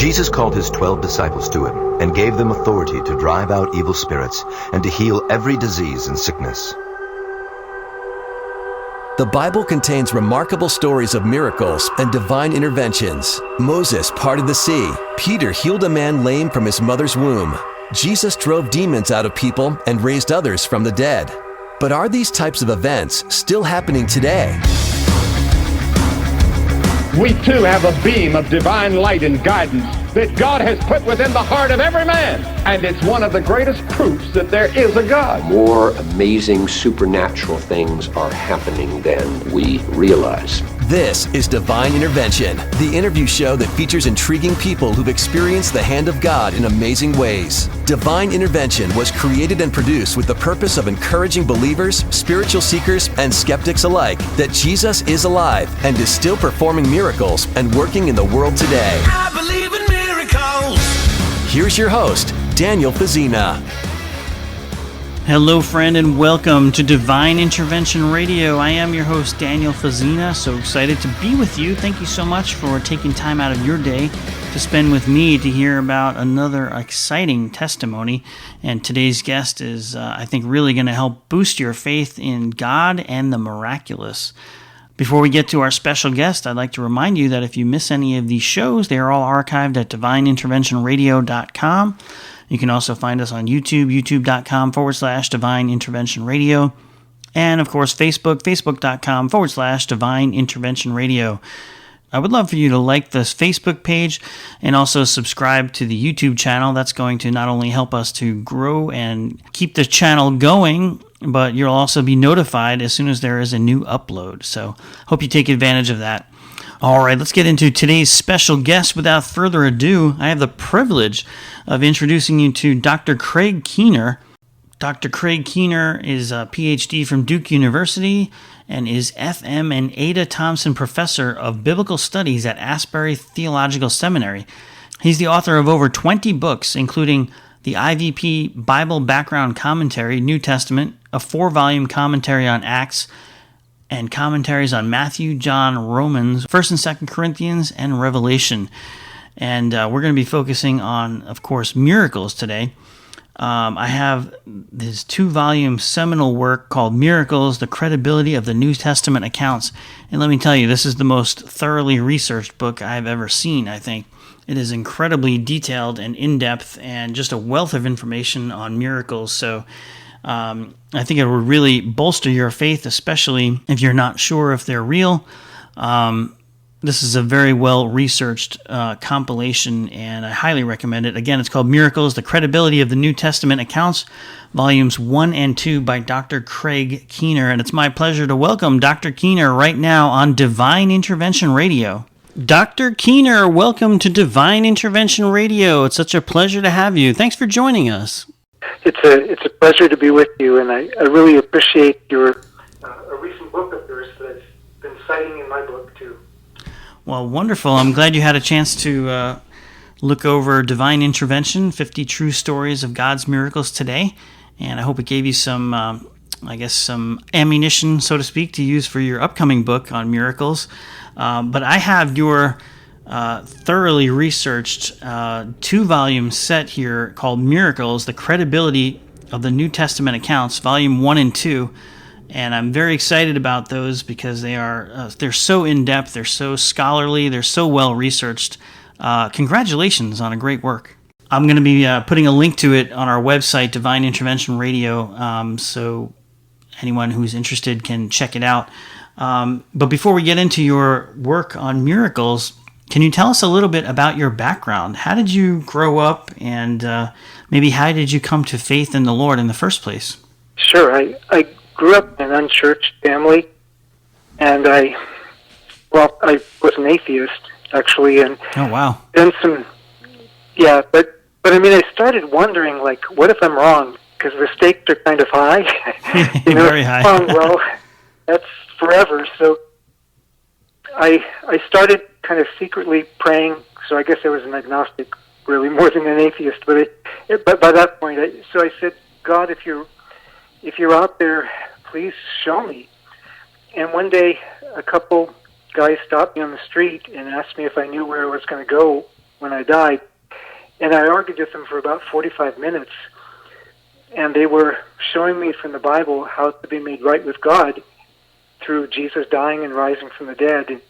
Jesus called his 12 disciples to him and gave them authority to drive out evil spirits and to heal every disease and sickness. The Bible contains remarkable stories of miracles and divine interventions. Moses parted the sea. Peter healed a man lame from his mother's womb. Jesus drove demons out of people and raised others from the dead. But are these types of events still happening today? We too have a beam of divine light and guidance that God has put within the heart of every man. And it's one of the greatest proofs that there is a God. More amazing supernatural things are happening than we realize. This is Divine Intervention, the interview show that features intriguing people who've experienced the hand of God in amazing ways. Divine Intervention was created and produced with the purpose of encouraging believers, spiritual seekers, and skeptics alike that Jesus is alive and is still performing miracles and working in the world today. I believe in miracles. Here's your host, Daniel Fazina. Hello, friend, and welcome to Divine Intervention Radio. I am your host, Daniel Fazina. So excited to be with you. Thank you so much for taking time out of your day to spend with me to hear about another exciting testimony. And today's guest is, I think, really going to help boost your faith in God and the miraculous. Before we get to our special guest, I'd like to remind you that if you miss any of these shows, they are all archived at divineinterventionradio.com. You can also find us on YouTube, youtube.com/Divine Intervention Radio. And, of course, facebook.com/Divine Intervention Radio. I would love for you to like this Facebook page and also subscribe to the YouTube channel. That's going to not only help us to grow and keep the channel going, but you'll also be notified as soon as there is a new upload. So hope you take advantage of that. All right, let's get into today's special guest. Without further ado, I have the privilege of introducing you to Dr. Craig Keener. Dr. Craig Keener is a PhD from Duke University and is FM and Ada Thompson Professor of Biblical Studies at Asbury Theological Seminary. He's the author of over 20 books, including the IVP Bible Background Commentary, New Testament, a 4-volume commentary on Acts, and commentaries on Matthew, John, Romans, 1st and 2nd Corinthians, and Revelation. And we're going to be focusing on, of course, miracles today. I have this 2-volume seminal work called Miracles, the Credibility of the New Testament Accounts. And let me tell you, this is the most thoroughly researched book I've ever seen, I think. It is incredibly detailed and in-depth and just a wealth of information on miracles. So I think it would really bolster your faith, especially if you're not sure if they're real. This is a very well-researched compilation, and I highly recommend it. Again, it's called Miracles, the Credibility of the New Testament Accounts, Volumes 1 and 2 by Dr. Craig Keener. And it's my pleasure to welcome Dr. Keener right now on Divine Intervention Radio. Dr. Keener, welcome to Divine Intervention Radio. It's such a pleasure to have you. Thanks for joining us. It's a pleasure to be with you, and I really appreciate your a recent book of yours that I've been citing in my book, too. Well, wonderful. I'm glad you had a chance to look over Divine Intervention, 50 True Stories of God's Miracles today, and I hope it gave you some, some ammunition, so to speak, to use for your upcoming book on miracles. But I have your thoroughly researched 2-volume set here called Miracles, the Credibility of the New Testament Accounts, Volume 1 and 2. And I'm very excited about those because they're so in-depth, they're so scholarly, they're so well-researched. Congratulations on a great work. I'm going to be putting a link to it on our website, Divine Intervention Radio, so anyone who's interested can check it out. But before we get into your work on miracles, can you tell us a little bit about your background? How did you grow up, and maybe how did you come to faith in the Lord in the first place? Sure. I grew up in an unchurched family, and I was an atheist, actually. And oh, wow. Then but I mean, I started wondering, like, what if I'm wrong? Because the stakes are kind of high. Very high. Well, that's forever. So I started kind of secretly praying. So I guess I was an agnostic, really, more than an atheist. But by that point, I said, God, if you're out there, please show me. And one day, a couple guys stopped me on the street and asked me if I knew where I was going to go when I died. And I argued with them for about 45 minutes, and they were showing me from the Bible how to be made right with God through Jesus dying and rising from the dead.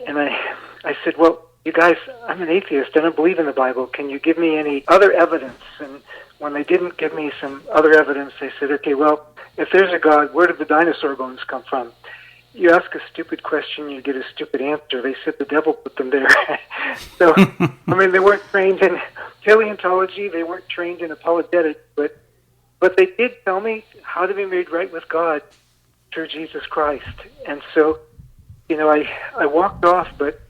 And I said, well, you guys, I'm an atheist. I don't believe in the Bible. Can you give me any other evidence? And when they didn't give me some other evidence, they said, okay, well, if there's a God, where did the dinosaur bones come from? You ask a stupid question, you get a stupid answer. They said the devil put them there. So, I mean, they weren't trained in paleontology, they weren't trained in apologetics, but they did tell me how to be made right with God through Jesus Christ. And so, you know, I walked off, but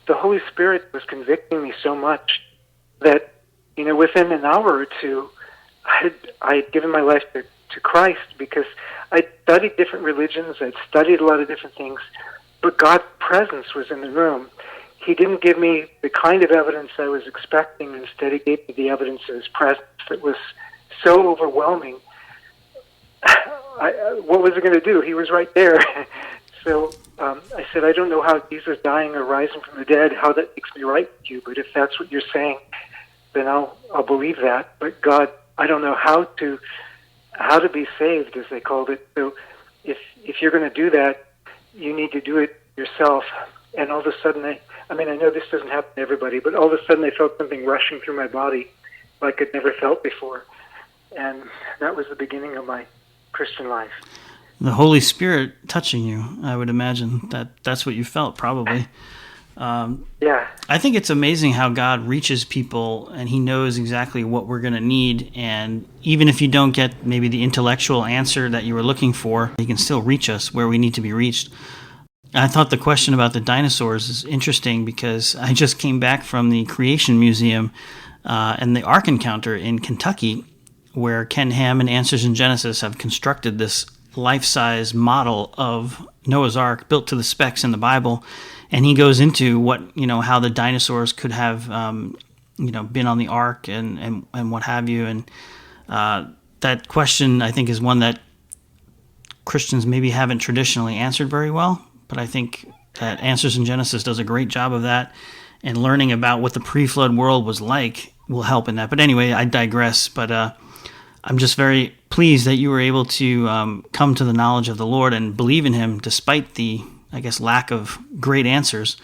the Holy Spirit was convicting me so much that, you know, within an hour or two, I had given my life to Christ, because I studied different religions, I'd studied a lot of different things, but God's presence was in the room. He didn't give me the kind of evidence I was expecting. Instead, He gave me the evidence of His presence that was so overwhelming. What was I going to do? He was right there. So I said, I don't know how Jesus dying or rising from the dead, how that makes me right with you, but if that's what you're saying, then I'll believe that. But God, I don't know how to be saved, as they called it. So if you're going to do that, you need to do it yourself. And all of a sudden, I mean, I know this doesn't happen to everybody, but all of a sudden I felt something rushing through my body like I'd never felt before. And that was the beginning of my Christian life. The Holy Spirit touching you, I would imagine that's what you felt, probably. Yeah. I think it's amazing how God reaches people, and He knows exactly what we're going to need. And even if you don't get maybe the intellectual answer that you were looking for, He can still reach us where we need to be reached. I thought the question about the dinosaurs is interesting, because I just came back from the Creation Museum and the Ark Encounter in Kentucky, where Ken Ham and Answers in Genesis have constructed this life-size model of Noah's Ark built to the specs in the Bible. And he goes into how the dinosaurs could have, been on the ark and what have you. And that question, I think, is one that Christians maybe haven't traditionally answered very well. But I think that Answers in Genesis does a great job of that. And learning about what the pre-flood world was like will help in that. But anyway, I digress. But I'm just very pleased that you were able to come to the knowledge of the Lord and believe in Him despite the, I guess, lack of great answers.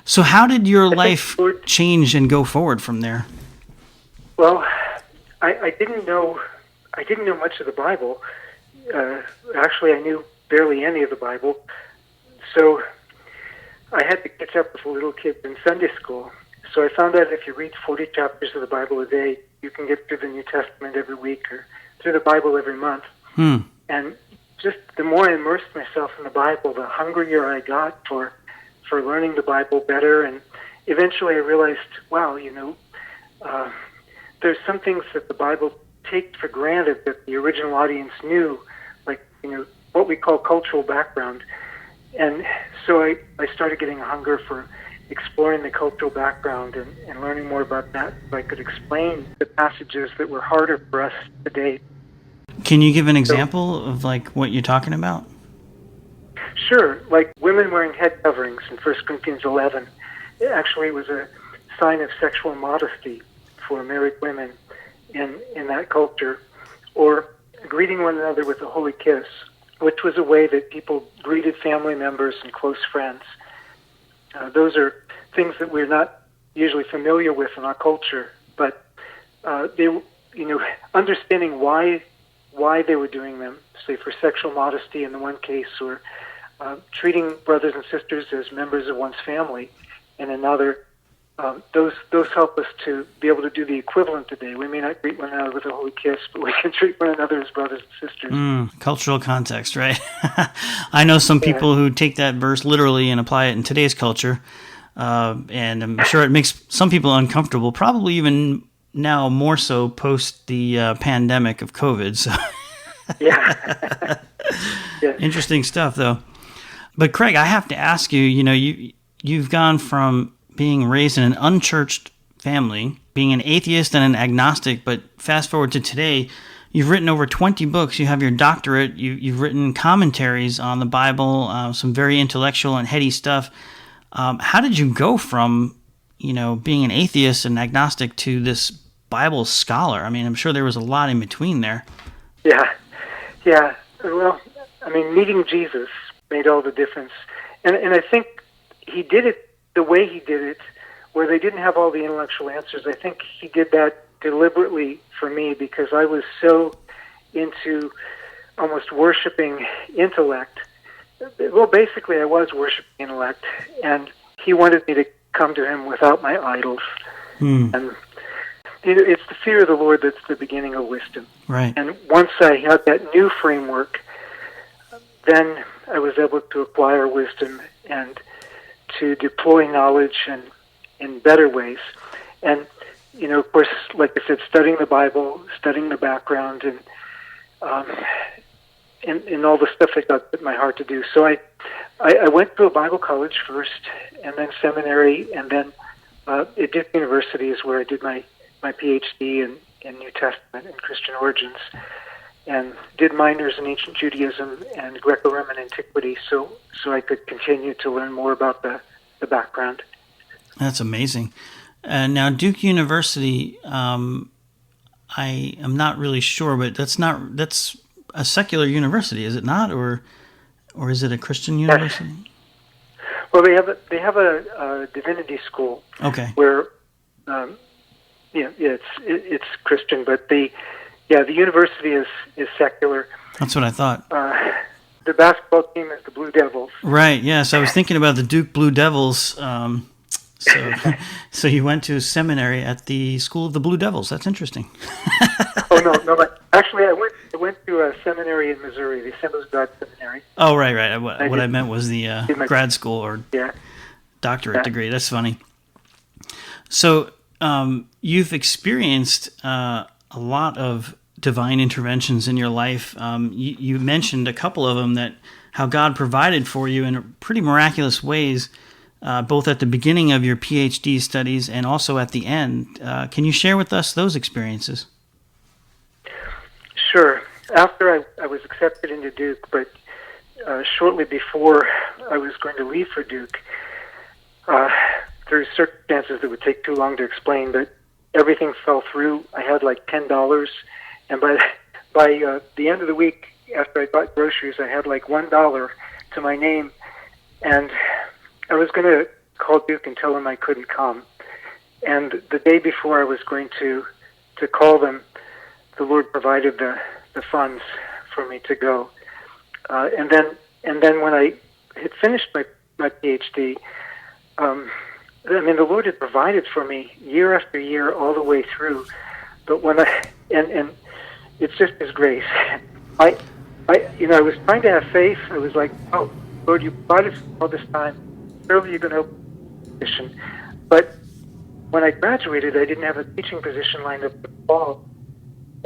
So how did your life change and go forward from there? Well, I didn't know much of the Bible. Actually, I knew barely any of the Bible. So I had to catch up with the little kids in Sunday school. So I found out if you read 40 chapters of the Bible a day, you can get through the New Testament every week, or through the Bible every month. And just the more I immersed myself in the Bible, the hungrier I got for learning the Bible better. And eventually I realized, wow, there's some things that the Bible takes for granted that the original audience knew, like, what we call cultural background. And so I started getting a hunger for exploring the cultural background and learning more about that, so I could explain the passages that were harder for us today. Can you give an example of what you're talking about? Sure, like women wearing head coverings in 1 Corinthians 11. Actually, it was a sign of sexual modesty for married women in that culture. Or greeting one another with a holy kiss, which was a way that people greeted family members and close friends. Those are things that we're not usually familiar with in our culture, but understanding why they were doing them, say for sexual modesty in the one case, or treating brothers and sisters as members of one's family in another. Those help us to be able to do the equivalent today. We may not greet one another with a holy kiss, but we can treat one another as brothers and sisters. Cultural context, right? I know some people who take that verse literally and apply it in today's culture, and I'm sure it makes some people uncomfortable, probably even now more so post the pandemic of COVID. So. Yeah. Interesting stuff, though. But Craig, I have to ask you, you've gone from being raised in an unchurched family, being an atheist and an agnostic, but fast forward to today, you've written over 20 books, you have your doctorate, you've written commentaries on the Bible, some very intellectual and heady stuff. How did you go from being an atheist and agnostic to this Bible scholar. I mean, I'm sure there was a lot in between there. Yeah. Well, I mean, meeting Jesus made all the difference. And I think he did it the way he did it, where they didn't have all the intellectual answers. I think he did that deliberately for me, because I was so into almost worshiping intellect. Well, basically, I was worshiping intellect, and he wanted me to come to him without my idols. And it's the fear of the Lord that's the beginning of wisdom. Right. And once I had that new framework, then I was able to acquire wisdom and to deploy knowledge in better ways. And, of course, like I said, studying the Bible, studying the background, and all the stuff that got in my heart to do. So I went to a Bible college first, and then seminary, and then at Duke University is where I did my PhD in New Testament and Christian origins, and did minors in ancient Judaism and Greco-Roman antiquity, so I could continue to learn more about the background. That's amazing. Now, Duke University, I am not really sure, but that's a secular university, is it not, or is it a Christian university? Well, they have a divinity school. Okay. Where, it's Christian, but the university is secular. That's what I thought. The basketball team is the Blue Devils. Right. Yes, I was thinking about the Duke Blue Devils. So you went to seminary at the School of the Blue Devils. That's interesting. Oh no! But actually, I went to a seminary in Missouri, the Assemblies of God Seminary. Oh, right. What I meant was the grad school or doctorate degree. That's funny. So you've experienced a lot of divine interventions in your life. You mentioned a couple of them, that how God provided for you in pretty miraculous ways, both at the beginning of your PhD studies and also at the end. Can you share with us those experiences? Sure. After I was accepted into Duke, but shortly before I was going to leave for Duke, through circumstances that would take too long to explain, but everything fell through. I had like $10, and by the end of the week, after I bought groceries, I had like $1 to my name, and I was going to call Duke and tell them I couldn't come. And the day before I was going to call them, the Lord provided the funds for me to go. And then when I had finished my PhD, the Lord had provided for me year after year all the way through. But when and it's just His grace. I was trying to have faith. I was like, oh, Lord, you provided all this time. Surely you're going to open a position. But when I graduated, I didn't have a teaching position lined up for the fall.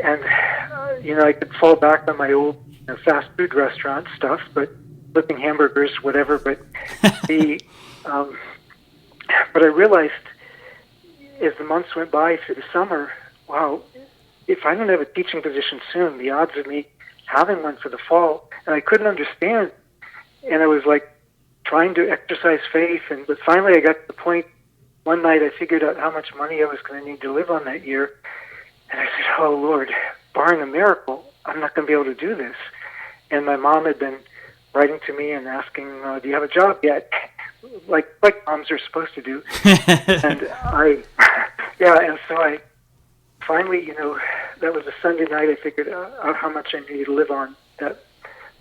And, I could fall back on my old fast food restaurant stuff, but flipping hamburgers, whatever. But but I realized as the months went by through the summer, wow, if I don't have a teaching position soon, the odds of me having one for the fall, and I couldn't understand. And I was like trying to exercise faith, but finally I got to the point, one night I figured out how much money I was going to need to live on that year. And I said, oh, Lord, barring a miracle, I'm not going to be able to do this. And my mom had been writing to me and asking, do you have a job yet? Like moms are supposed to do. And so I finally, that was a Sunday night, I figured out how much I needed to live on. That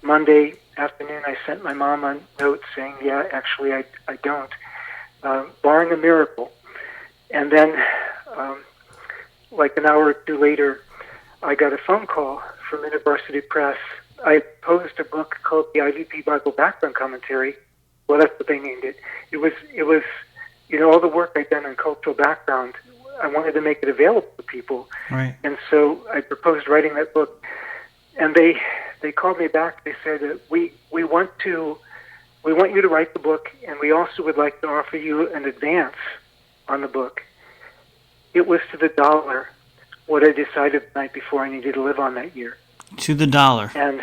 Monday afternoon, I sent my mom a note saying, actually, I don't, barring a miracle. And then, like an hour or two later, I got a phone call from InterVarsity Press. I posed a book called the IVP Bible Background Commentary. Well, that's what they named it. It was all the work I'd done in cultural background. I wanted to make it available to people. Right. And so I proposed writing that book. And they called me back. They said, we want you to write the book, and we also would like to offer you an advance on the book. It was to the dollar what I decided the night before I needed to live on that year. To the dollar. And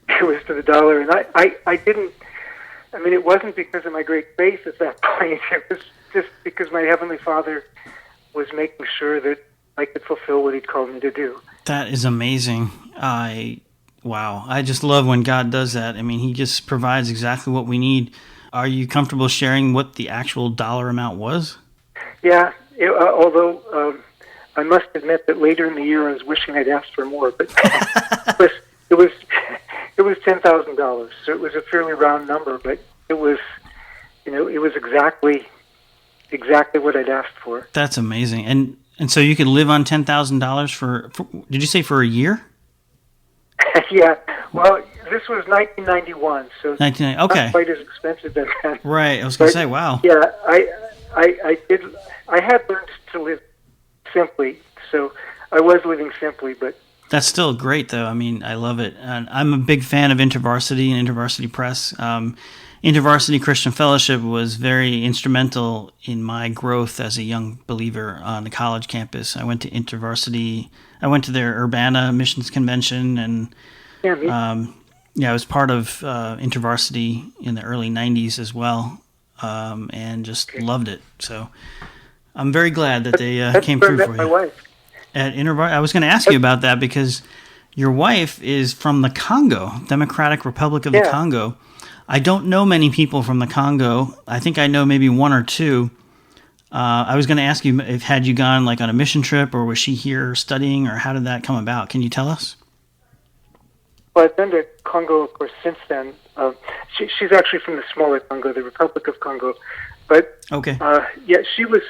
it was to the dollar. And I didn't, it wasn't because of my great faith at that point. just because my Heavenly Father was making sure that I could fulfill what He'd called me to do. That is amazing. Wow. I just love when God does that. I mean, He just provides exactly what we need. Are you comfortable sharing what the actual dollar amount was? Yeah, although I must admit that later in the year I was wishing I'd asked for more, but it was $10,000. So it was a fairly round number, but it was exactly what I'd asked for. That's amazing. And so you could live on $10,000 for did you say for a year? Yeah. Well, this was 1991, so okay. Not quite as expensive as then. Right. I was going to say, wow. Yeah, I had learned to live simply, so I was living simply, but that's still great, though. I mean, I love it. And I'm a big fan of InterVarsity and InterVarsity Press. InterVarsity Christian Fellowship was very instrumental in my growth as a young believer on the college campus. I went to InterVarsity. I went to their Urbana Missions Convention, and I was part of InterVarsity in the early 90s as well, and just loved it. So I'm very glad that they came through for you. My wife. At I was going to ask you about that because your wife is from the Congo, Democratic Republic of the Congo. I don't know many people from the Congo. I think I know maybe one or two. I was going to ask you if had you gone like on a mission trip, or was she here studying, or how did that come about? Can you tell us? Well, I've been to Congo, of course, since then. She's actually from the smaller Congo, the Republic of Congo. But okay. She was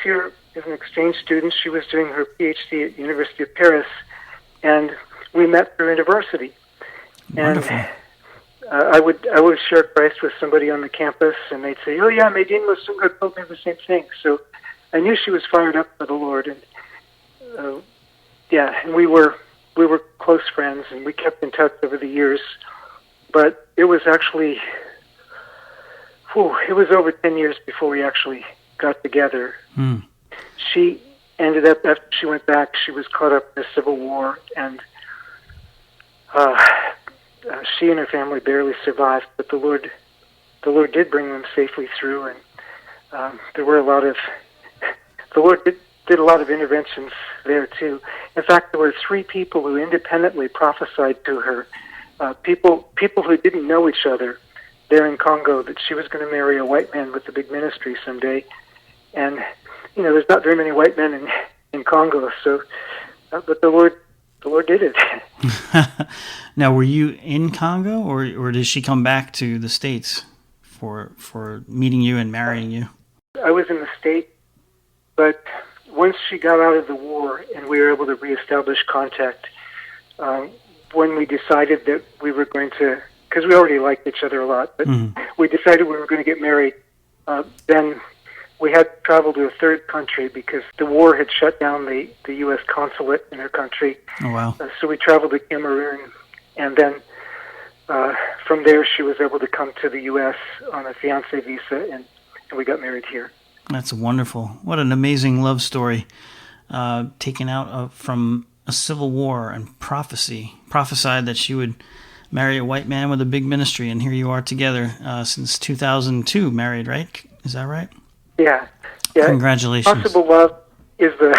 here as an exchange student. She was doing her PhD at the University of Paris, and we met through InterVarsity. Wonderful. And I would share Christ with somebody on the campus, and they'd say, "Oh yeah, Medine Musunga told me the same thing." So I knew she was fired up for the Lord, and and we were close friends, and we kept in touch over the years. But it was actually, it was over 10 years before we actually got together. She ended up, after she went back, she was caught up in the Civil War, and she and her family barely survived, but the Lord did bring them safely through, and there were the Lord did a lot of interventions there too. In fact, there were 3 people who independently prophesied to her, people who didn't know each other there in Congo, that she was going to marry a white man with a big ministry someday. And there's not very many white men in Congo, so but the Lord did it. Now, were you in Congo, or did she come back to the States for meeting you and marrying you? I was in the States, but once she got out of the war and we were able to reestablish contact, when we decided that we were going to, because we already liked each other a lot, but we decided we were going to get married, then we had to travel to a third country because the war had shut down the U.S. consulate in her country. Oh, wow. So we traveled to Cameroon, and then from there she was able to come to the U.S. on a fiancé visa, and we got married here. That's wonderful. What an amazing love story. Taken out from a civil war and prophesied that she would marry a white man with a big ministry, and here you are together since 2002, married, right? Is that right? Yeah. Congratulations. Impossible Love is the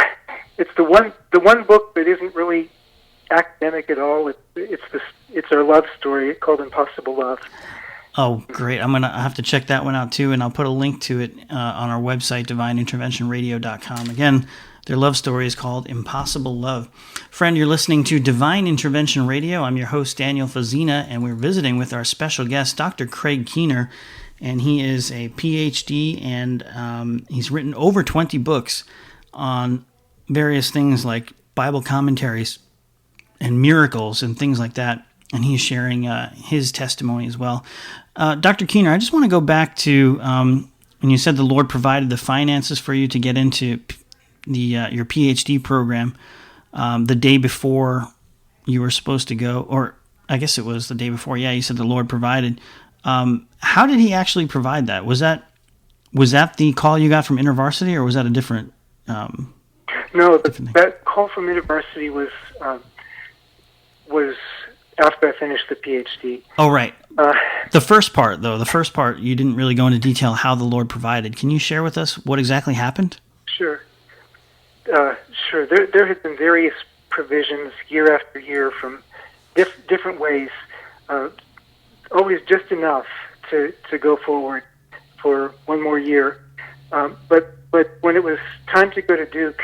one book that isn't really academic at all. It's our love story called Impossible Love. Oh, great. I have to check that one out too, and I'll put a link to it on our website, divineinterventionradio.com. Again, their love story is called Impossible Love. Friend, you're listening to Divine Intervention Radio. I'm your host, Daniel Fazina, and we're visiting with our special guest, Dr. Craig Keener, and he is a PhD, and he's written over 20 books on various things like Bible commentaries and miracles and things like that, and he's sharing his testimony as well. Dr. Keener, I just want to go back to when you said the Lord provided the finances for you to get into your PhD program the day before you were supposed to go, or I guess it was the day before. Yeah, you said the Lord provided. How did he actually provide that? Was that the call you got from InterVarsity, or was that a different? No, that call from InterVarsity was after I finished the PhD. Oh, right. The first part, you didn't really go into detail how the Lord provided. Can you share with us what exactly happened? Sure. Sure. There have been various provisions year after year from different ways, always just enough to go forward for one more year. But when it was time to go to Duke,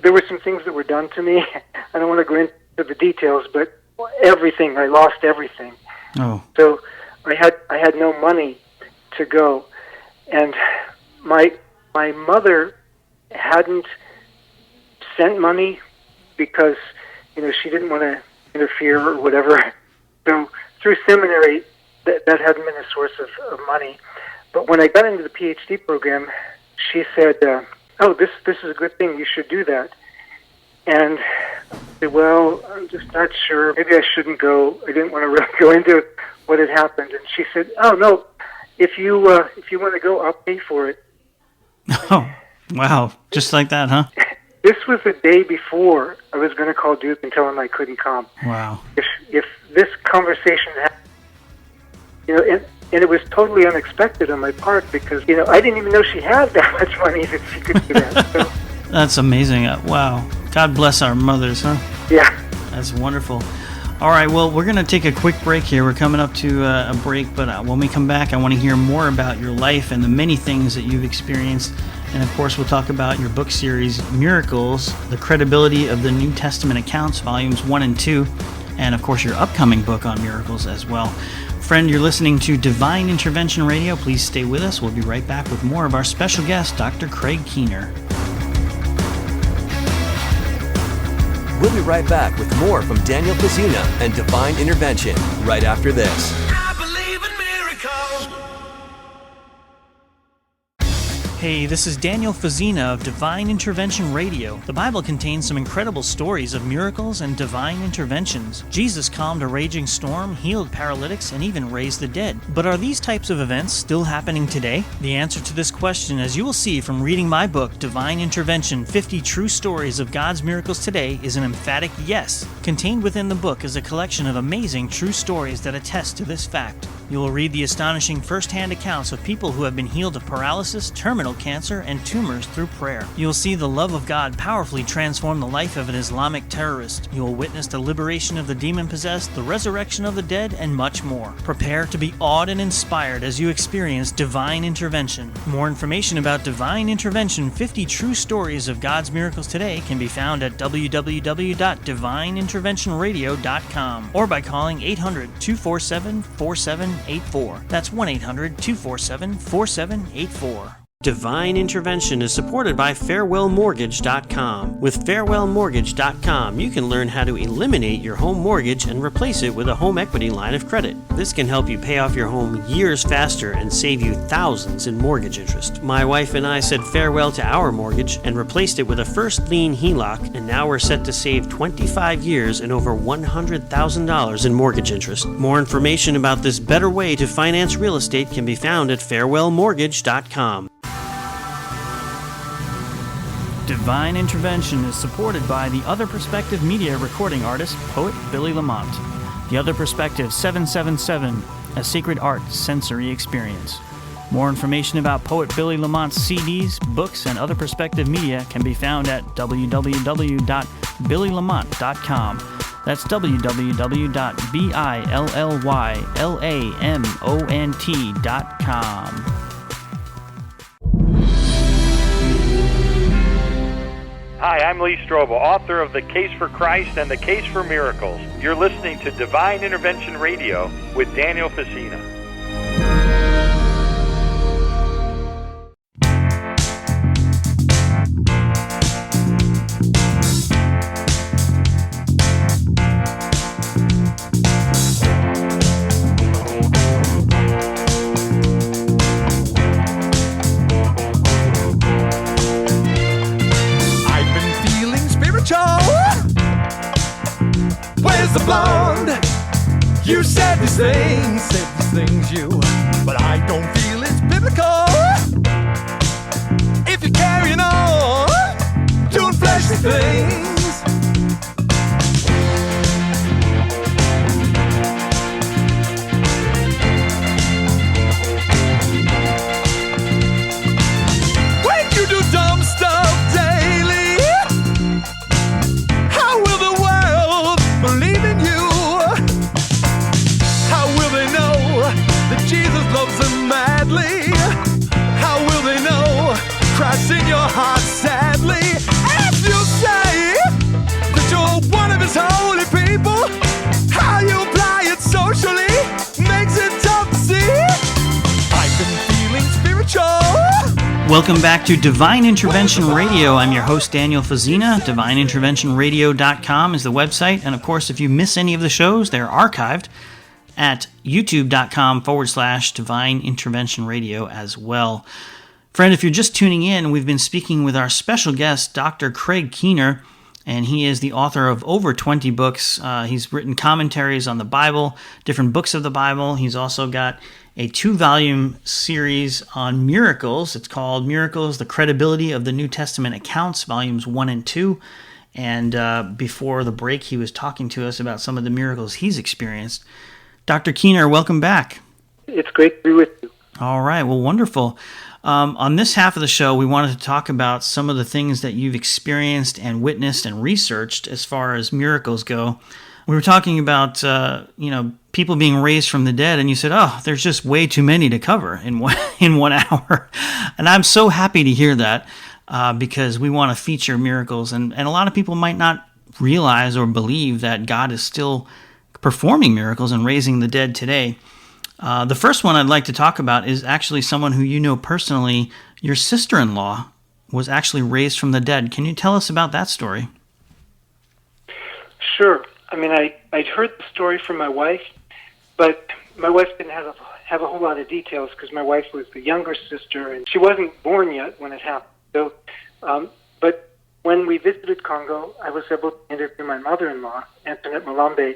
there were some things that were done to me. I don't want to go into the details, but I lost everything. Oh. So I had no money to go, and my mother hadn't sent money because she didn't want to interfere or whatever. So through seminary, that hadn't been a source of money. But when I got into the PhD program, she said, "Oh, this is a good thing. You should do that." And I said, "Well, I'm just not sure. Maybe I shouldn't go." I didn't want to really go into what had happened. And she said, "Oh no, if you want to go, I'll pay for it." Oh, wow! Just like that, huh? This was the day before I was going to call Duke and tell him I couldn't come. Wow! If this conversation happened, and it was totally unexpected on my part because I didn't even know she had that much money that she could do that. So. That's amazing. Wow. God bless our mothers, huh? Yeah. That's wonderful. All right, well, we're going to take a quick break here. We're coming up to a break, but when we come back, I want to hear more about your life and the many things that you've experienced. And, of course, we'll talk about your book series, Miracles, the credibility of the New Testament accounts, volumes 1 and 2, and, of course, your upcoming book on miracles as well. Friend, you're listening to Divine Intervention Radio. Please stay with us. We'll be right back with more of our special guest, Dr. Craig Keener. We'll be right back with more from Daniel Fazzina and Divine Intervention right after this. I believe in miracles. Hey, this is Daniel Fazzina of Divine Intervention Radio. The Bible contains some incredible stories of miracles and divine interventions. Jesus calmed a raging storm, healed paralytics, and even raised the dead. But are these types of events still happening today? The answer to this question, as you will see from reading my book, Divine Intervention, 50 True Stories of God's Miracles Today, is an emphatic yes. Contained within the book is a collection of amazing true stories that attest to this fact. You will read the astonishing first-hand accounts of people who have been healed of paralysis, terminal cancer, and tumors through prayer. You will see the love of God powerfully transform the life of an Islamic terrorist. You will witness the liberation of the demon-possessed, the resurrection of the dead, and much more. Prepare to be awed and inspired as you experience divine intervention. More information about Divine Intervention, 50 True Stories of God's Miracles Today can be found at www.divineinterventionradio.com or by calling 800-247-4784. That's 1-800-247-4784. Divine Intervention is supported by FarewellMortgage.com. With FarewellMortgage.com, you can learn how to eliminate your home mortgage and replace it with a home equity line of credit. This can help you pay off your home years faster and save you thousands in mortgage interest. My wife and I said farewell to our mortgage and replaced it with a first lien HELOC, and now we're set to save 25 years and over $100,000 in mortgage interest. More information about this better way to finance real estate can be found at FarewellMortgage.com. Divine Intervention is supported by the Other Perspective Media recording artist, poet Billy Lamont. The Other Perspective 777, a sacred art sensory experience. More information about poet Billy Lamont's CDs, books, and Other Perspective Media can be found at www.billylamont.com. That's www.BILLYLAMONT.com. Hi, I'm Lee Strobel, author of The Case for Christ and The Case for Miracles. You're listening to Divine Intervention Radio with Daniel Fazzina. You said these things, you, but I don't feel it's biblical. If you're carrying on, doing fleshly things, Welcome back to Divine Intervention Radio. I'm your host, Daniel Fazina. DivineInterventionRadio.com is the website. And of course, if you miss any of the shows, they're archived at youtube.com/Divine Intervention Radio as well. Friend, if you're just tuning in, we've been speaking with our special guest, Dr. Craig Keener, and he is the author of over 20 books. He's written commentaries on the Bible, different books of the Bible. He's also got a 2-volume series on miracles. It's called Miracles, the Credibility of the New Testament Accounts, volumes 1 and 2. And before the break, he was talking to us about some of the miracles he's experienced. Dr. Keener, welcome back. It's great to be with you. All right, well, wonderful. On this half of the show, we wanted to talk about some of the things that you've experienced and witnessed and researched as far as miracles go. We were talking about, people being raised from the dead, and you said, "Oh, there's just way too many to cover in 1 hour." And I'm so happy to hear that because we want to feature miracles, and a lot of people might not realize or believe that God is still performing miracles and raising the dead today. The first one I'd like to talk about is actually someone who you know personally. Your sister-in-law was actually raised from the dead. Can you tell us about that story? Sure. I mean, I'd heard the story from my wife, but my wife didn't have a whole lot of details because my wife was the younger sister, and she wasn't born yet when it happened. So, but when we visited Congo, I was able to interview my mother-in-law, Antoinette Malambe,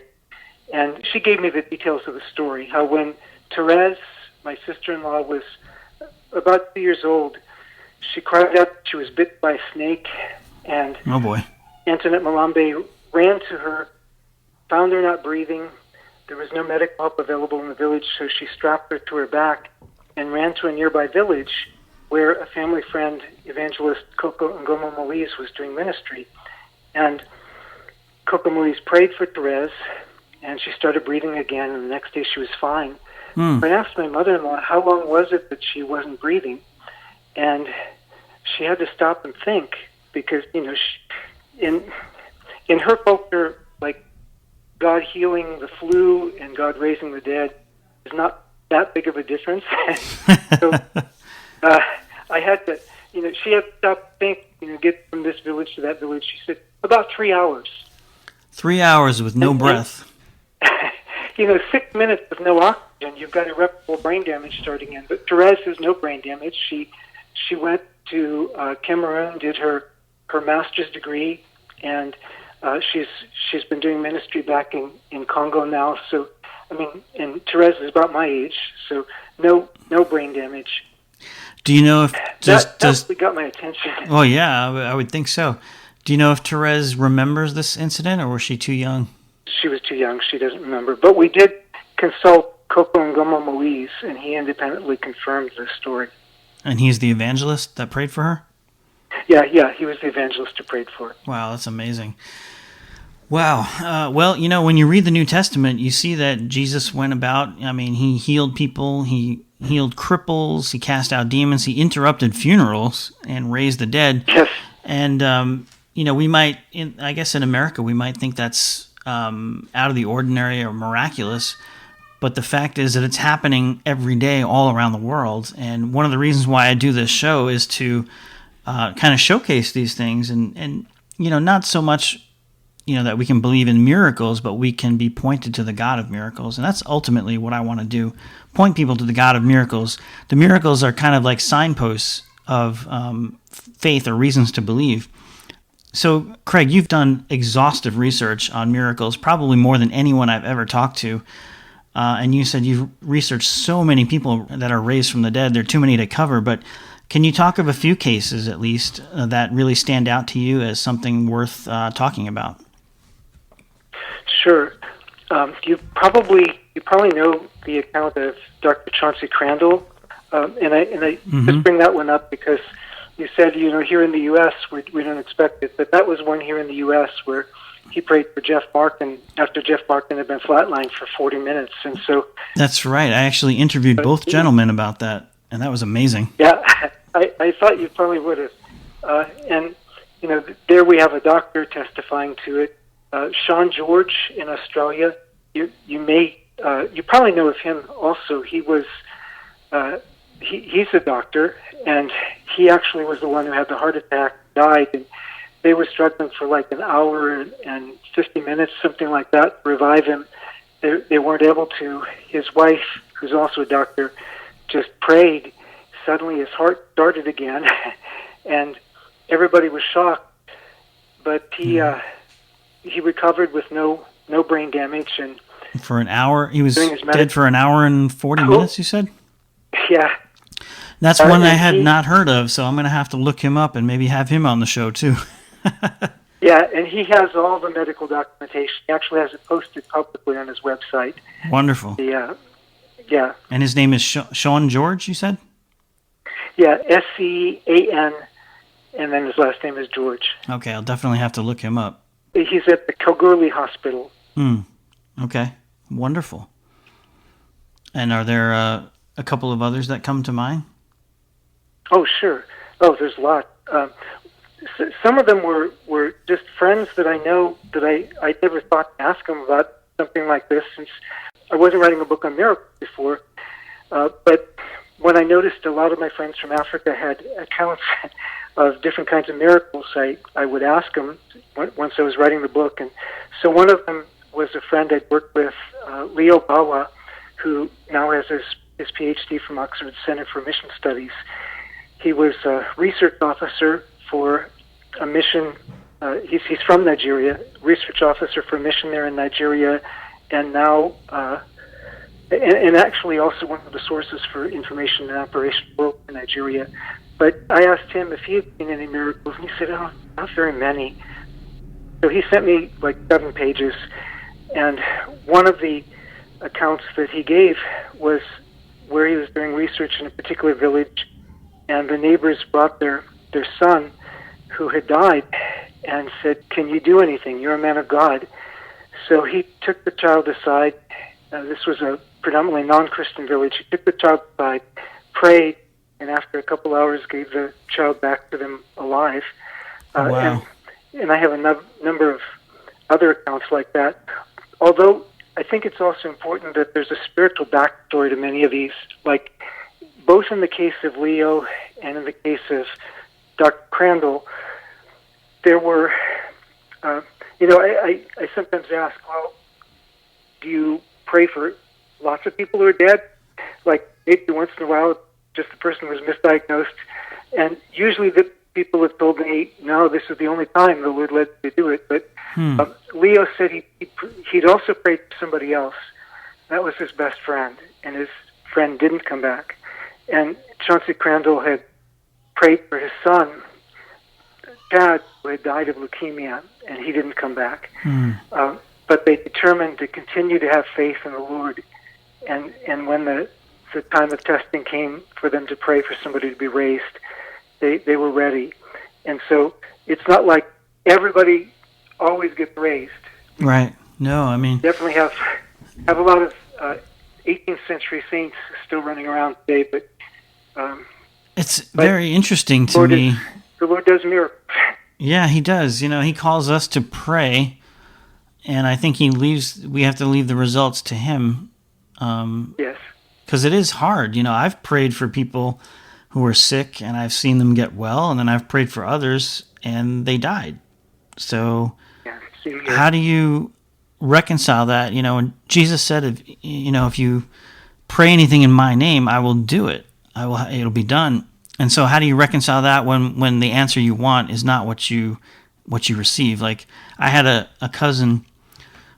and she gave me the details of the story, how when Therese, my sister-in-law, was about 2 years old, she cried out that she was bit by a snake, and oh boy, Antoinette Malambe ran to her, found her not breathing. There was no medical help available in the village, so she strapped her to her back and ran to a nearby village where a family friend, evangelist Coco Ngoma Moise, was doing ministry. And Coco Moise prayed for Therese, and she started breathing again, and the next day she was fine. I asked my mother-in-law, how long was it that she wasn't breathing? And she had to stop and think, because, in her culture, like, God healing the flu and God raising the dead is not that big of a difference. So I had to, she had to stop and think, get from this village to that village. She said, about 3 hours. 3 hours with no breath. 6 minutes with no oxygen, you've got irreparable brain damage starting in. But Therese has no brain damage. She went to Cameroon, did her master's degree, and she's been doing ministry back in Congo now. So, and Therese is about my age, so no brain damage. Do you know if that got my attention? Oh yeah, I would think so. Do you know if Therese remembers this incident, or was she too young? She was too young. She doesn't remember. But we did consult Coco Ngoma Moise, and he independently confirmed the story. And he's the evangelist that prayed for her? Yeah, he was the evangelist who prayed for her. Wow, that's amazing. Wow. Well, when you read the New Testament, you see that Jesus went about, he healed people, he healed cripples, he cast out demons, he interrupted funerals and raised the dead. Yes. And, we might, I guess in America, we might think that's out of the ordinary or miraculous, but the fact is that it's happening every day all around the world. And one of the reasons why I do this show is to kind of showcase these things and not so much, that we can believe in miracles, but we can be pointed to the God of miracles. And that's ultimately what I want to do, point people to the God of miracles. The miracles are kind of like signposts of faith or reasons to believe. So, Craig, you've done exhaustive research on miracles, probably more than anyone I've ever talked to. And you said you've researched so many people that are raised from the dead. There are too many to cover, but can you talk of a few cases, at least, that really stand out to you as something worth talking about? Sure. You probably know the account of Dr. Chauncey Crandall, and I just bring that one up because you said, here in the U.S. we don't expect it, but that was one here in the U.S. where he prayed for Jeff Markin after Jeff Markin had been flatlined for 40 minutes, and so... That's right. I actually interviewed both gentlemen about that, and that was amazing. Yeah, I thought you probably would have. And, there we have a doctor testifying to it. Sean George in Australia, you probably know of him also. He was he's a doctor, and he actually was the one who had the heart attack, died, and they were struggling for like an hour and 50 minutes, something like that, to revive him. They weren't able to. His wife, who's also a doctor, just prayed. Suddenly his heart started again, and everybody was shocked. But he recovered with no brain damage. And for an hour, he was dead for an hour and 40 minutes, you said? Yeah. That's one I had not heard of, so I'm going to have to look him up and maybe have him on the show, too. Yeah, and he has all the medical documentation. He actually has it posted publicly on his website. Wonderful. Yeah. And his name is Sean George, you said? Yeah, S-C-A-N, and then his last name is George. Okay, I'll definitely have to look him up. He's at the Kalgoorlie Hospital. Okay, wonderful. And are there a couple of others that come to mind? Oh, sure. Oh, there's a lot. Some of them were just friends that I know that I never thought to ask them about something like this, since I wasn't writing a book on miracles before. But when I noticed a lot of my friends from Africa had accounts of different kinds of miracles, I would ask them once I was writing the book. And so one of them was a friend I'd worked with, Leo Bawa, who now has his PhD from Oxford Center for Mission Studies. He was a research officer for a mission. He's from Nigeria, research officer for a mission there in Nigeria, and now, and actually also one of the sources for information and Operation World in Nigeria. But I asked him if he had seen any miracles, and he said, "Oh, not very many." So he sent me like 7 pages, and one of the accounts that he gave was where he was doing research in a particular village, and the neighbors brought their son who had died and said, "Can you do anything? You're a man of God." So he took the child aside. This was a predominantly non-Christian village. He took the child aside, prayed, and after a couple hours gave the child back to them alive. Wow. And I have a number of other accounts like that. Although I think it's also important that there's a spiritual backstory to many of these, like both in the case of Leo and in the case of Dr. Crandall, there were, I sometimes ask, well, do you pray for lots of people who are dead? Like maybe once in a while, just the person was misdiagnosed. And usually the people have told me, no, this is the only time the Lord led me to do it. But Leo said he'd also prayed for somebody else. That was his best friend, and his friend didn't come back. And Chauncey Crandall had prayed for his son, Chad, who had died of leukemia, and he didn't come back. But they determined to continue to have faith in the Lord. And when the time of testing came for them to pray for somebody to be raised, they were ready. And so it's not like everybody always gets raised. Right. No, I mean... Definitely have a lot of 18th century saints still running around today, but... it's very interesting to me. The Lord does miracles. Yeah, he does. He calls us to pray, and I think we have to leave the results to him. Yes. Because it is hard. I've prayed for people who were sick, and I've seen them get well, and then I've prayed for others, and they died. So how do you reconcile that? And Jesus said, if you pray anything in my name, I will do it. It'll be done. And so how do you reconcile that when the answer you want is not what you receive? Like I had a cousin,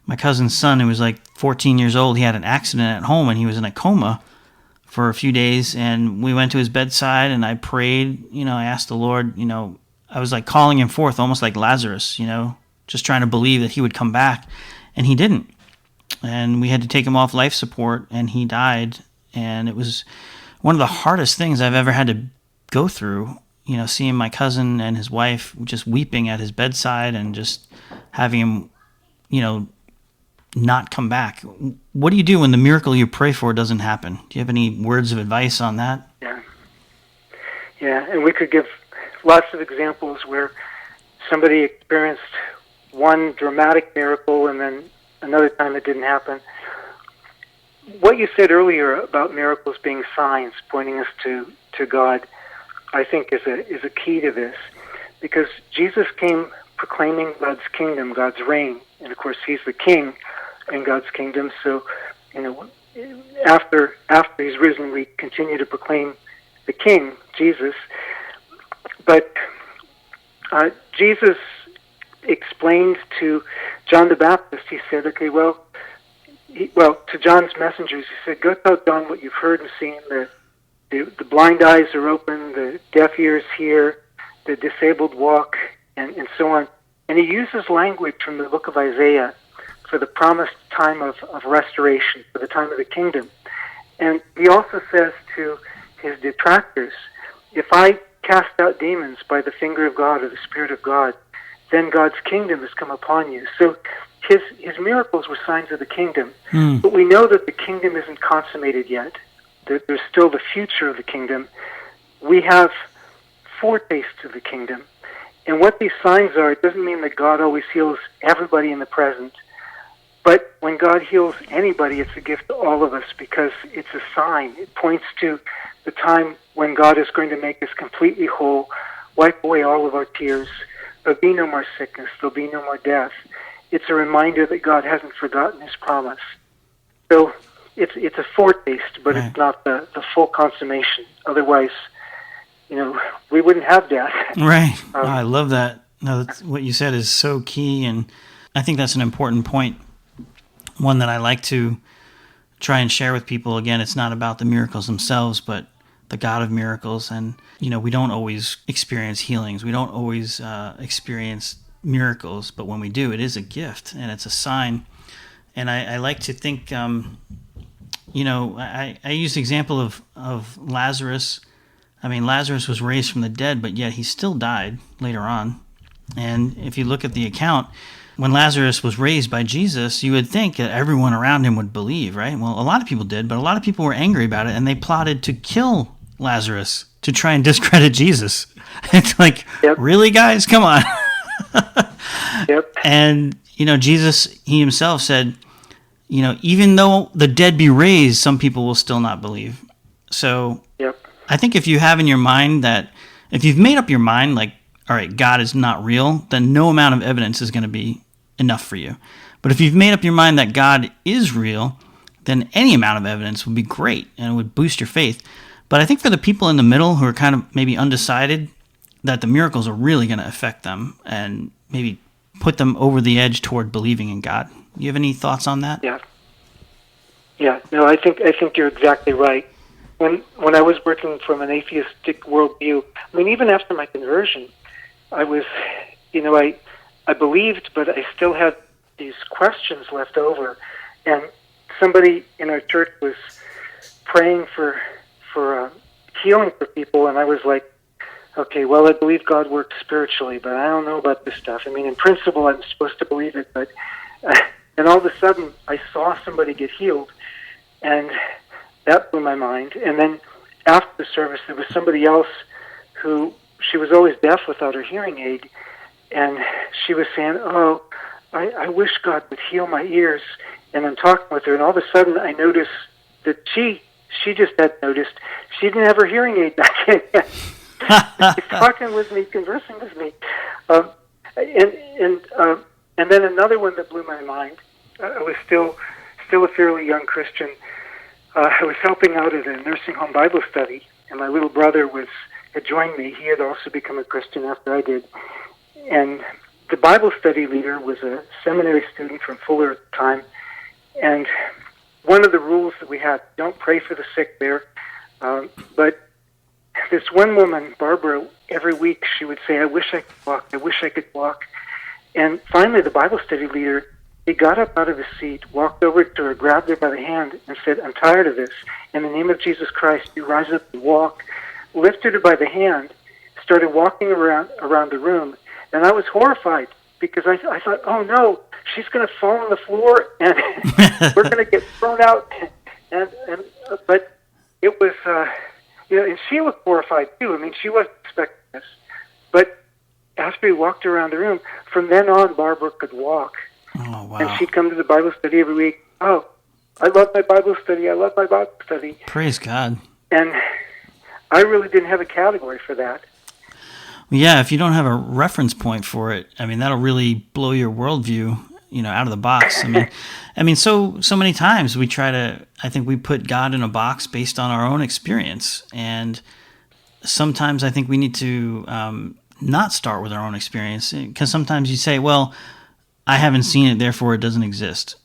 my cousin's son, who was like 14 years old. He had an accident at home and he was in a coma for a few days, and we went to his bedside and I prayed, I asked the Lord, I was like calling him forth almost like Lazarus, just trying to believe that he would come back, and he didn't. And we had to take him off life support, and he died. And it was one of the hardest things I've ever had to go through, seeing my cousin and his wife just weeping at his bedside and just having him, not come back. What do you do when the miracle you pray for doesn't happen? Do you have any words of advice on that? Yeah, and we could give lots of examples where somebody experienced one dramatic miracle and then another time it didn't happen. what you said earlier about miracles being signs pointing us to God, I think is a key to this, because Jesus came proclaiming God's kingdom, God's reign, and of course He's the King in God's kingdom. So, after He's risen, we continue to proclaim the King, Jesus. But Jesus explained to John the Baptist. He said, "Okay, to John's messengers, he said, go tell John what you've heard and seen. The blind eyes are open, the deaf ears hear, the disabled walk, and so on." And he uses language from the book of Isaiah for the promised time of restoration, for the time of the kingdom. And he also says to his detractors, if I cast out demons by the finger of God or the Spirit of God, then God's kingdom has come upon you. So his miracles were signs of the kingdom. But we know that the kingdom isn't consummated yet. There's still the future of the kingdom. We have foretastes of the kingdom. And what these signs are, it doesn't mean that God always heals everybody in the present. But when God heals anybody, it's a gift to all of us because it's a sign. It points to the time when God is going to make us completely whole, wipe away all of our tears. There'll be no more sickness. There'll be no more death. It's a reminder that God hasn't forgotten His promise. So it's a foretaste, but it's not the full consummation. Otherwise, we wouldn't have death. Right. I love that. No, what you said is so key, and I think that's an important point. One that I like to try and share with people. Again, it's not about the miracles themselves, but the God of miracles. And, we don't always experience healings. We don't always experience miracles, but when we do, it is a gift and it's a sign. And I like to think, I use the example of Lazarus. I mean, Lazarus was raised from the dead, but yet he still died later on. And if you look at the account, when Lazarus was raised by Jesus, you would think that everyone around him would believe, right? Well, a lot of people did, but a lot of people were angry about it, and they plotted to kill Lazarus to try and discredit Jesus. It's like, Really, guys? Come on. And, Jesus, He Himself said, even though the dead be raised, some people will still not believe. So I think if you have in your mind if you've made up your mind, like, all right, God is not real, then no amount of evidence is going to be enough for you. But if you've made up your mind that God is real, then any amount of evidence would be great and it would boost your faith. But I think for the people in the middle who are kind of maybe undecided, that the miracles are really going to affect them and maybe put them over the edge toward believing in God. You have any thoughts on that? Yeah. No, I think you're exactly right. When I was working from an atheistic worldview, I mean, even after my conversion, I was, I believed, but I still had these questions left over. And somebody in our church was praying for healing for people, and I was like, okay, well, I believe God works spiritually, but I don't know about this stuff. I mean, in principle, I'm supposed to believe it, but and all of a sudden, I saw somebody get healed, and that blew my mind. And then after the service, there was somebody else who, she was always deaf without her hearing aid, and she was saying, oh, I wish God would heal my ears. And I'm talking with her, and all of a sudden, I noticed that she just had noticed she didn't have her hearing aid back in yet. She's talking with me, conversing with me. And then another one that blew my mind. I was still a fairly young Christian. I was helping out at a nursing home Bible study, and my little brother had joined me. He had also become a Christian after I did. And the Bible study leader was a seminary student from Fuller at the time. And one of the rules that we had, don't pray for the sick there, but this one woman, Barbara, every week she would say, I wish I could walk, I wish I could walk. And finally the Bible study leader, he got up out of his seat, walked over to her, grabbed her by the hand, and said, I'm tired of this. In the name of Jesus Christ, you rise up and walk. Lifted her by the hand, started walking around the room. And I was horrified because I thought, oh no, she's going to fall on the floor and we're going to get thrown out. But it was, and she was horrified too. I mean, she wasn't expecting this. But after we walked around the room, from then on, Barbara could walk. Oh, wow. And she'd come to the Bible study every week. Oh, I love my Bible study. I love my Bible study. Praise God. And I really didn't have a category for that. Yeah, if you don't have a reference point for it, I mean, that'll really blow your worldview, out of the box. So many times I think we put God in a box based on our own experience. And sometimes I think we need to not start with our own experience, because sometimes you say, well, I haven't seen it, therefore it doesn't exist.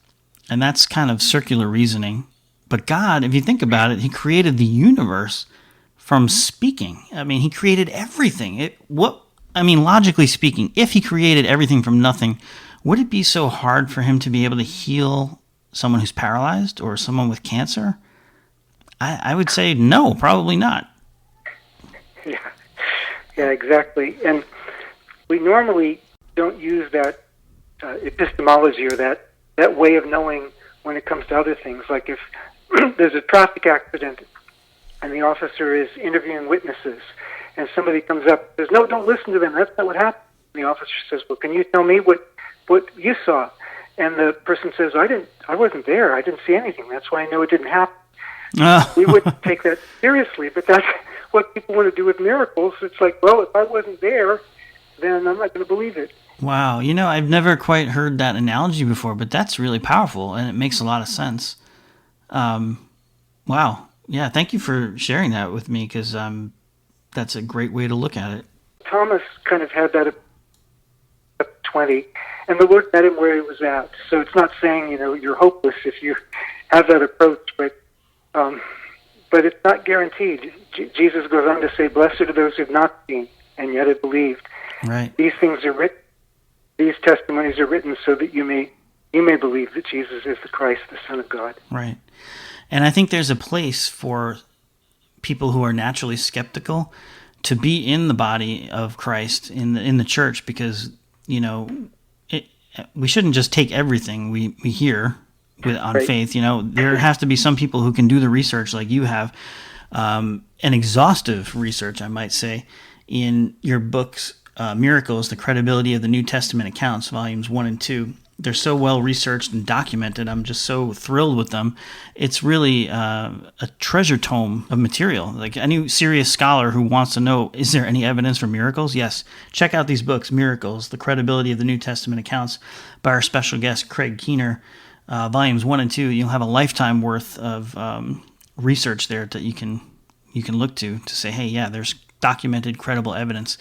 And that's kind of circular reasoning. But God, if you think about it, he created the universe from speaking. I mean, he created everything. Logically speaking, if he created everything from nothing, would it be so hard for him to be able to heal someone who's paralyzed or someone with cancer? I would say no, probably not. Yeah, exactly. And we normally don't use that epistemology or that way of knowing when it comes to other things. Like if there's a traffic accident and the officer is interviewing witnesses and somebody comes up and says, no, don't listen to them, that's not what happened. And the officer says, well, can you tell me what you saw? And the person says, I wasn't there, I didn't see anything, that's why I know it didn't happen. We wouldn't take that seriously, but that's what people want to do with miracles. It's like, well, if I wasn't there, then I'm not going to believe it. Wow, I've never quite heard that analogy before, but that's really powerful, and it makes a lot of sense. Wow. Yeah, thank you for sharing that with me, because that's a great way to look at it. Thomas kind of had that at 20, and the Lord met him where he was at. So it's not saying, you're hopeless if you have that approach, but it's not guaranteed. Jesus goes on to say, blessed are those who have not seen, and yet have believed. Right. These things are written, these testimonies are written so that you may believe that Jesus is the Christ, the Son of God. Right. And I think there's a place for people who are naturally skeptical to be in the body of Christ in the church, because we shouldn't just take everything we hear on right. faith. There has to be some people who can do the research like you have, an exhaustive research, I might say, in your books, Miracles, The Credibility of the New Testament Accounts, volumes 1 and 2. They're so well researched and documented. I'm just so thrilled with them. It's really a treasure tome of material. Like any serious scholar who wants to know, is there any evidence for miracles? Yes. Check out these books, Miracles, The Credibility of the New Testament Accounts, by our special guest, Craig Keener, volumes 1 and 2. You'll have a lifetime worth of research there that you can look to say, hey, yeah, there's documented, credible evidence.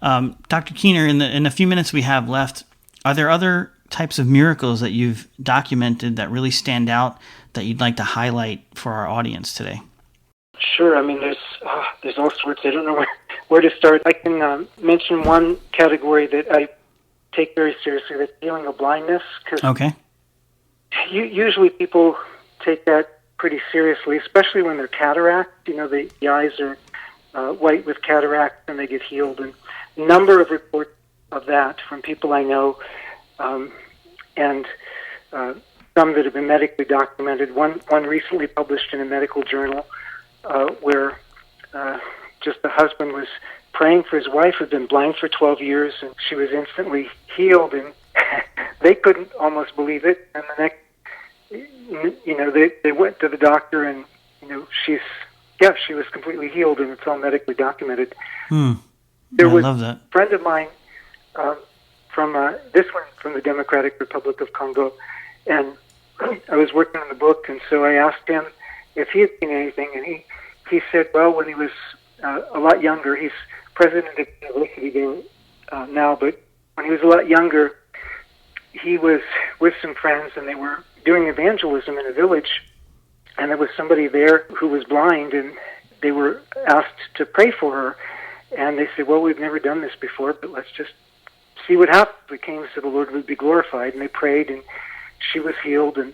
Dr. Keener, in the few minutes we have left, are there other types of miracles that you've documented that really stand out that you'd like to highlight for our audience today? Sure. I mean, there's all sorts. I don't know where to start. I can mention one category that I take very seriously, that's healing of blindness. Cause okay. Usually people take that pretty seriously, especially when they're cataract. The eyes are white with cataract and they get healed. And a number of reports of that from people I know, and some that have been medically documented. One recently published in a medical journal where just the husband was praying for his wife, who had been blind for 12 years, and she was instantly healed, and they couldn't almost believe it. And the next, they went to the doctor, and she was completely healed, and it's all medically documented. There was a friend of mine from the Democratic Republic of Congo, and I was working on the book, and so I asked him if he had seen anything, and he said, well, when he was a lot younger, he's president of the university there now, but when he was a lot younger, he was with some friends, and they were doing evangelism in a village, and there was somebody there who was blind, and they were asked to pray for her, and they said, well, we've never done this before, but let's just see what happens. We came so the Lord would be glorified, and they prayed, and she was healed, and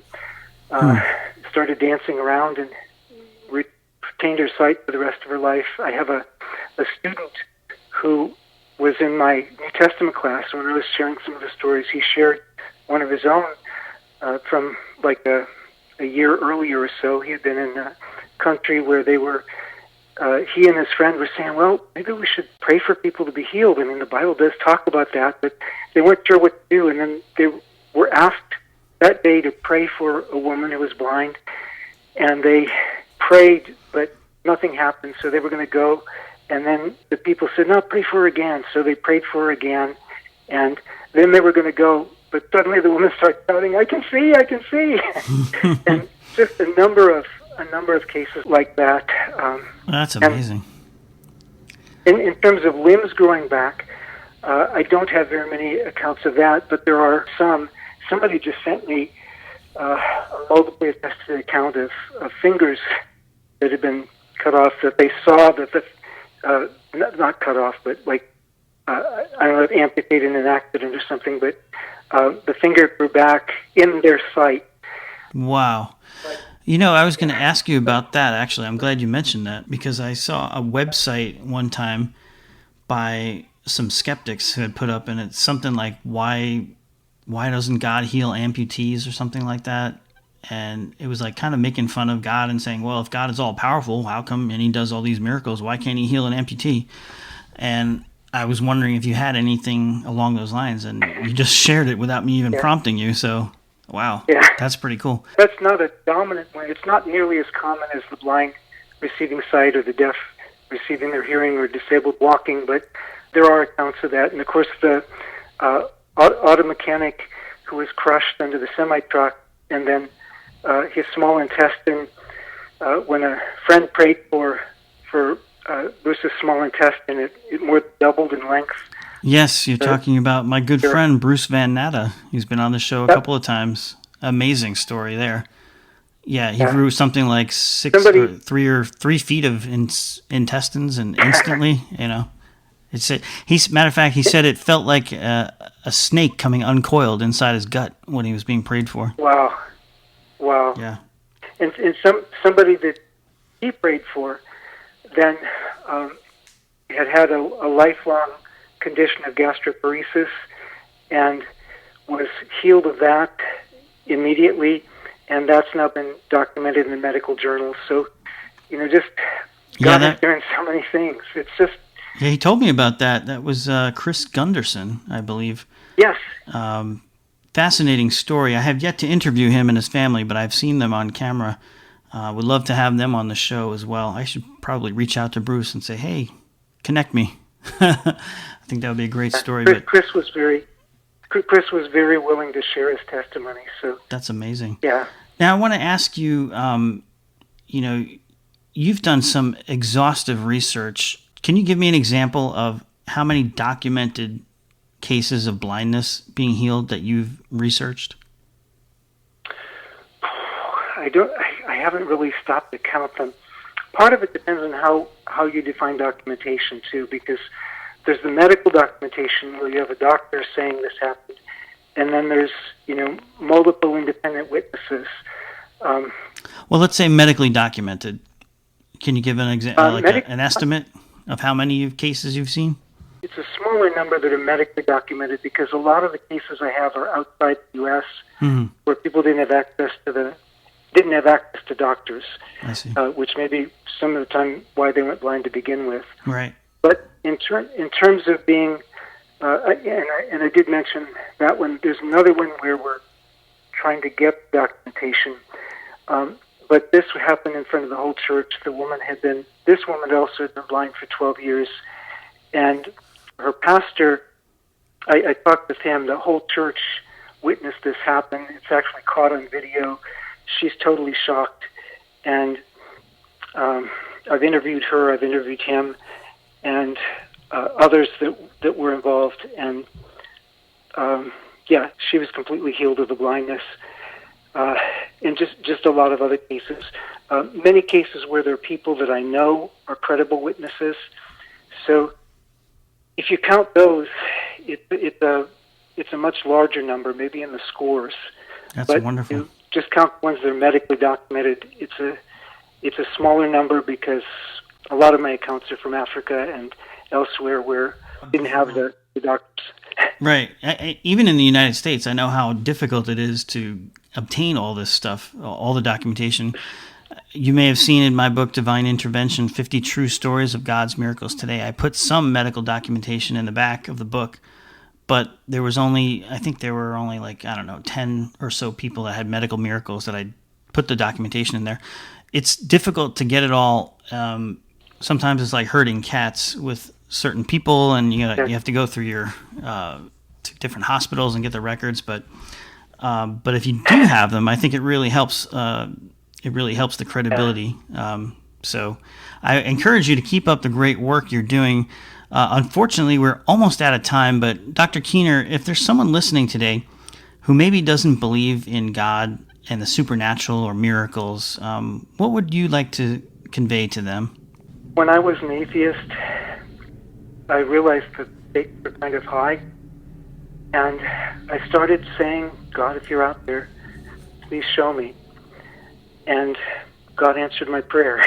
started dancing around, and retained her sight for the rest of her life. I have a student who was in my New Testament class. When I was sharing some of the stories, he shared one of his own from like a year earlier or so. He had been in a country where they were, he and his friend were saying, well, maybe we should pray for people to be healed. I mean, the Bible does talk about that, but they weren't sure what to do. And then they were asked that day to pray for a woman who was blind, and they prayed, but nothing happened, so they were going to go, and then the people said, no, pray for her again, so they prayed for her again, and then they were going to go, but suddenly the woman started shouting, I can see, I can see, and just a number of cases like that. That's amazing. In terms of limbs growing back, I don't have very many accounts of that, but there are some. Somebody just sent me a multiply attested account of fingers that had been cut off, that they saw that the, not cut off, but like, I don't know, amputated in an accident or something, but the finger grew back in their sight. Wow. I was going to ask you about that, actually. I'm glad you mentioned that, because I saw a website one time by some skeptics who had put up, and it's something like, why doesn't God heal amputees or something like that? And it was like kind of making fun of God and saying, well, if God is all powerful, how come, and he does all these miracles, why can't he heal an amputee? And I was wondering if you had anything along those lines, and you just shared it without me even prompting you, so wow, that's pretty cool. That's not a dominant one. It's not nearly as common as the blind receiving sight or the deaf receiving their hearing or disabled walking, but there are accounts of that. And of course, the auto mechanic who was crushed under the semi-truck, and then his small intestine, when a friend prayed for Bruce's small intestine, it more than doubled in length. Yes, you're talking about my good friend Bruce Van Natta. He's been on the show a couple of times. Amazing story there. Yeah, he grew something like 3 feet of intestines, and instantly, matter of fact, he said it felt like a snake coming uncoiled inside his gut when he was being prayed for. Wow. Yeah. And somebody that he prayed for then had a lifelong condition of gastroparesis and was healed of that immediately, and that's now been documented in the medical journals. So, just God is doing so many things. It's just... Yeah, he told me about that. That was Chris Gunderson, I believe. Yes. Fascinating story. I have yet to interview him and his family, but I've seen them on camera. Would love to have them on the show as well. I should probably reach out to Bruce and say, hey, connect me. I think that would be a great story. Chris was very willing to share his testimony. So that's amazing. Yeah. Now I want to ask you, you've done some exhaustive research. Can you give me an example of how many documented cases of blindness being healed that you've researched? I haven't really stopped to count them. Part of it depends on how you define documentation too, because there's the medical documentation where you have a doctor saying this happened, and then there's multiple independent witnesses. Well, let's say medically documented. Can you give an example, an estimate of how many cases you've seen? It's a smaller number that are medically documented, because a lot of the cases I have are outside the U.S. Where people didn't have access to doctors. I see. Which may be some of the time why they went blind to begin with. Right. But in terms of being, and I did mention that one. There's another one where we're trying to get documentation. But this happened in front of the whole church. This woman also had been blind for 12 years. And her pastor, I talked with him, the whole church witnessed this happen. It's actually caught on video. She's totally shocked. And I've interviewed her, I've interviewed him, and others that were involved. And she was completely healed of the blindness. And just a lot of other cases. Many cases where there are people that I know are credible witnesses. So if you count those, it's a much larger number, maybe in the scores. That's wonderful. You just count the ones that are medically documented. It's a smaller number, because a lot of my accounts are from Africa and elsewhere where we didn't have the doctors. Right. Even in the United States, I know how difficult it is to obtain all this stuff, all the documentation. You may have seen in my book, Divine Intervention, 50 True Stories of God's Miracles Today. I put some medical documentation in the back of the book, but there was only, I think there were only like, I don't know, 10 or so people that had medical miracles that I put the documentation in there. It's difficult to get it all. Sometimes it's like herding cats with certain people, and you have to go through your to different hospitals and get the records. But if you do have them, I think it really helps. It really helps the credibility. So I encourage you to keep up the great work you're doing. Unfortunately, we're almost out of time, but Dr. Keener, if there's someone listening today who maybe doesn't believe in God and the supernatural or miracles, what would you like to convey to them? When I was an atheist, I realized the stakes were kind of high, and I started saying, God, if you're out there, please show me. And God answered my prayer.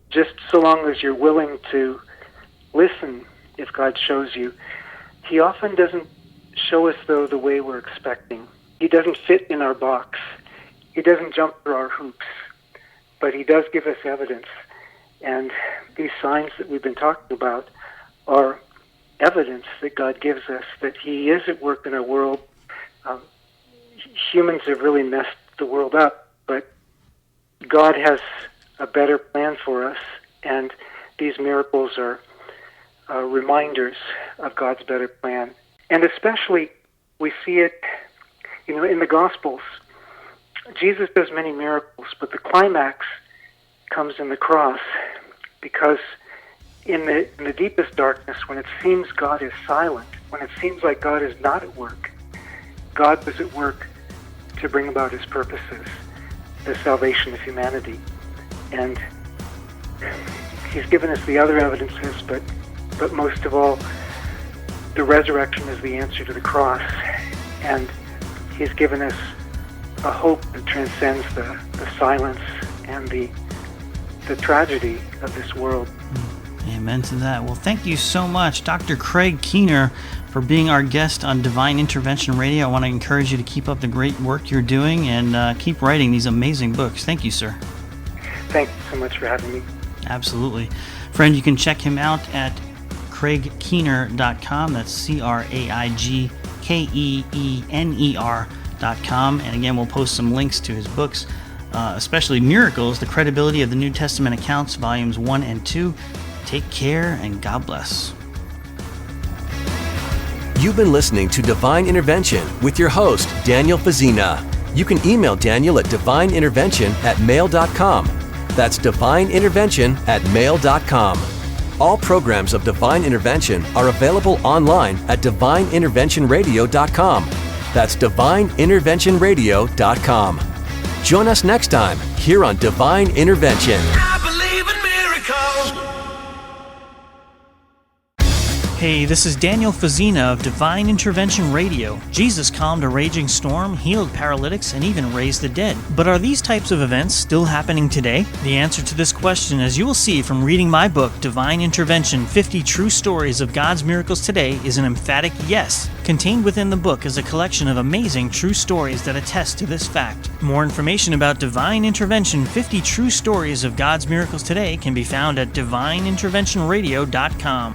Just so long as you're willing to listen, if God shows you. He often doesn't show us, though, the way we're expecting. He doesn't fit in our box. He doesn't jump through our hoops. But he does give us evidence. And these signs that we've been talking about are evidence that God gives us that he is at work in our world. Humans have really messed the world up, but God has a better plan for us, and these miracles are reminders of God's better plan. And especially, we see it, in the Gospels. Jesus does many miracles, but the climax comes in the cross, because in the deepest darkness, when it seems God is silent, when it seems like God is not at work, God was at work to bring about his purposes, the salvation of humanity. And he's given us the other evidences, but most of all, the resurrection is the answer to the cross. And he's given us a hope that transcends the silence and the tragedy of this world. Amen to that. Well, thank you so much, Dr. Craig Keener, for being our guest on Divine Intervention Radio. I want to encourage you to keep up the great work you're doing and keep writing these amazing books. Thank you, sir. Thank you so much for having me. Absolutely. Friend, you can check him out at craigkeener.com. That's CraigKeener.com. And again, we'll post some links to his books, especially Miracles, The Credibility of the New Testament Accounts, Volumes 1 and 2. Take care, and God bless. You've been listening to Divine Intervention with your host, Daniel Fazina. You can email Daniel at divineintervention@mail.com. That's divineintervention@mail.com. All programs of Divine Intervention are available online at divineinterventionradio.com. That's divineinterventionradio.com. Join us next time here on Divine Intervention. I believe in miracles. Hey, this is Daniel Fazina of Divine Intervention Radio. Jesus calmed a raging storm, healed paralytics, and even raised the dead. But are these types of events still happening today? The answer to this question, as you will see from reading my book, Divine Intervention, 50 True Stories of God's Miracles Today, is an emphatic yes. Contained within the book is a collection of amazing true stories that attest to this fact. More information about Divine Intervention, 50 True Stories of God's Miracles Today can be found at divineinterventionradio.com.